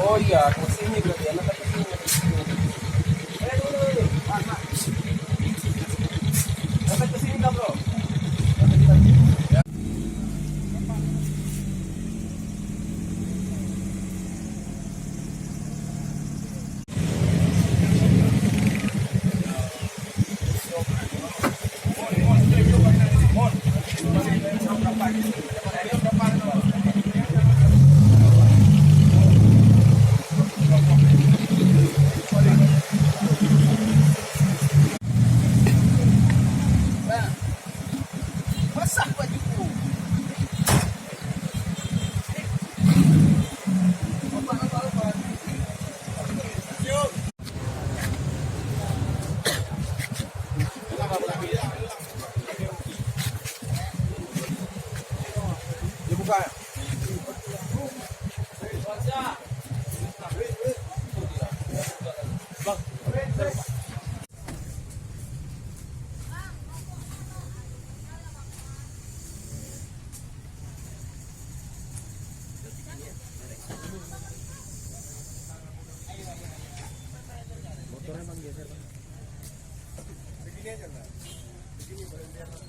Oh iya, ke sini berarti ya, nanti ke sini. Nanti ke sini dah, bro. Basah bajuku. Dibuka. Motornya bang geser bang. Begini aja nggak? Begini berhenti atas.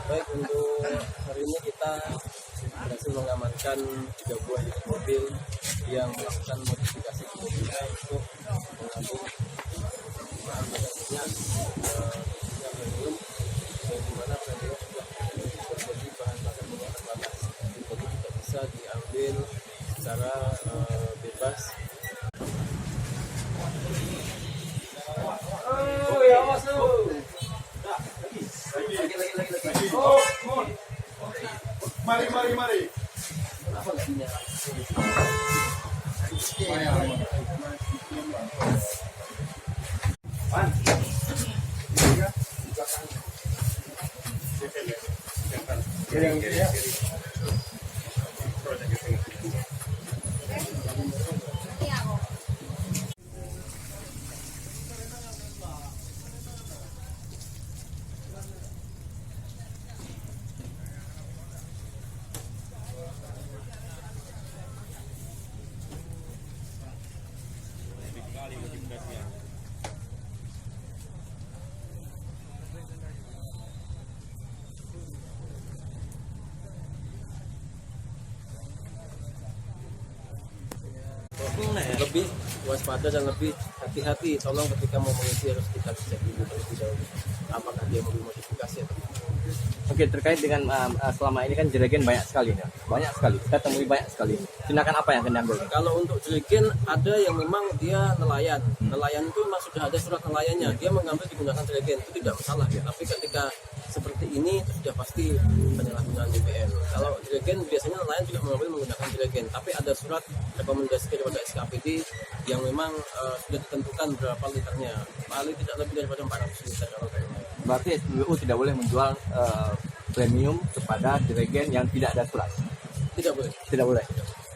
Baik, untuk hari ini kita berhasil mengamankan 3 buah unit mobil yang melakukan modifikasi mobilnya untuk mengandung bahan bakarnya yang premium, dan di mana premium juga berjadi bahan bakar menggunakan panas, jadi tidak bisa diambil secara bebas. Oh ya masuk. Lagi. Oh. Mari. Kenapa nggak dinyalain? Lebih waspada dan lebih hati-hati, tolong ketika mau mengisi harus kita cek dulu terlebih dahulu apakah dia mobil modifikasi atau tidak. Oke, terkait dengan selama ini kan jerigen banyak sekali ya. Banyak sekali, kita temui banyak sekali. Tindakan apa yang akan diambil? Kalau untuk jerigen ada yang memang dia nelayan. Nelayan itu memang sudah ada surat nelayannya, dia mengambil digunakan jerigen, itu tidak masalah ya. Tapi ketika seperti ini sudah pasti penyalahgunaan BPN. Kalau jerigen biasanya nelayan juga mengambil menggunakan jerigen, tapi ada surat rekomendasi daripada SKPD yang memang sudah ditentukan berapa liternya, paling tidak lebih daripada 400 liter kalau kayak gitu. Berarti SPBU tidak boleh menjual premium kepada jerigen yang tidak ada surat. Tidak boleh. Tidak boleh.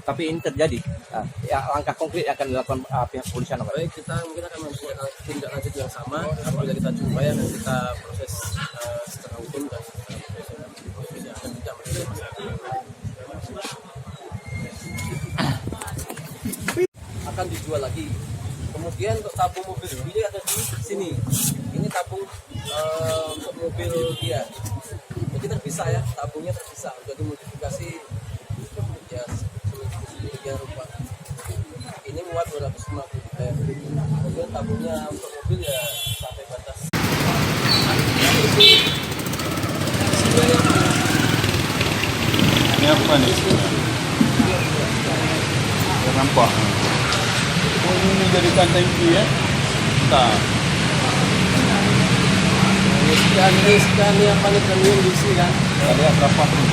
Tapi ini terjadi. Ya, langkah konkret yang akan dilakukan pihak kepolisian apa? Baik, kita mungkin akan mempunyai tindak lanjut yang sama apabila kita jumpai dan kita proses secara hukum dan tidak akan tidak menjadi masalah. Akan dijual lagi. Kemudian untuk tabung mobil sendiri ada di sini. Ini tabung untuk mobil dia. Jadi terpisah ya, tabungnya terpisah. Jadi modifikasi ya sedemikian rupa. Ini muat 250 liter. Kemudian tabungnya untuk mobil ya sampai batas. Ini apa nih? Ya, nampak. Oh, ini dijadikan tangki ya? Tak. Sekian yang paling premium di sini kan. Ada berapa tuh?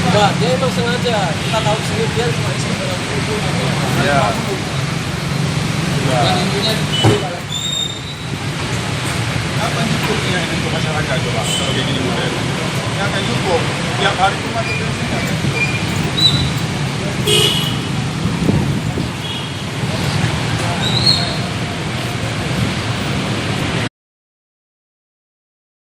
Enggak, dia emang sengaja. Kita tahu sini dia cuma isi dalam itu. Ya. Ya. Dan intinya Kapan cukupnya ini untuk masyarakat coba kalau kayak gini model? Nggak akan cukup. Tiap hari itu masuk bensin nggak akan cukup.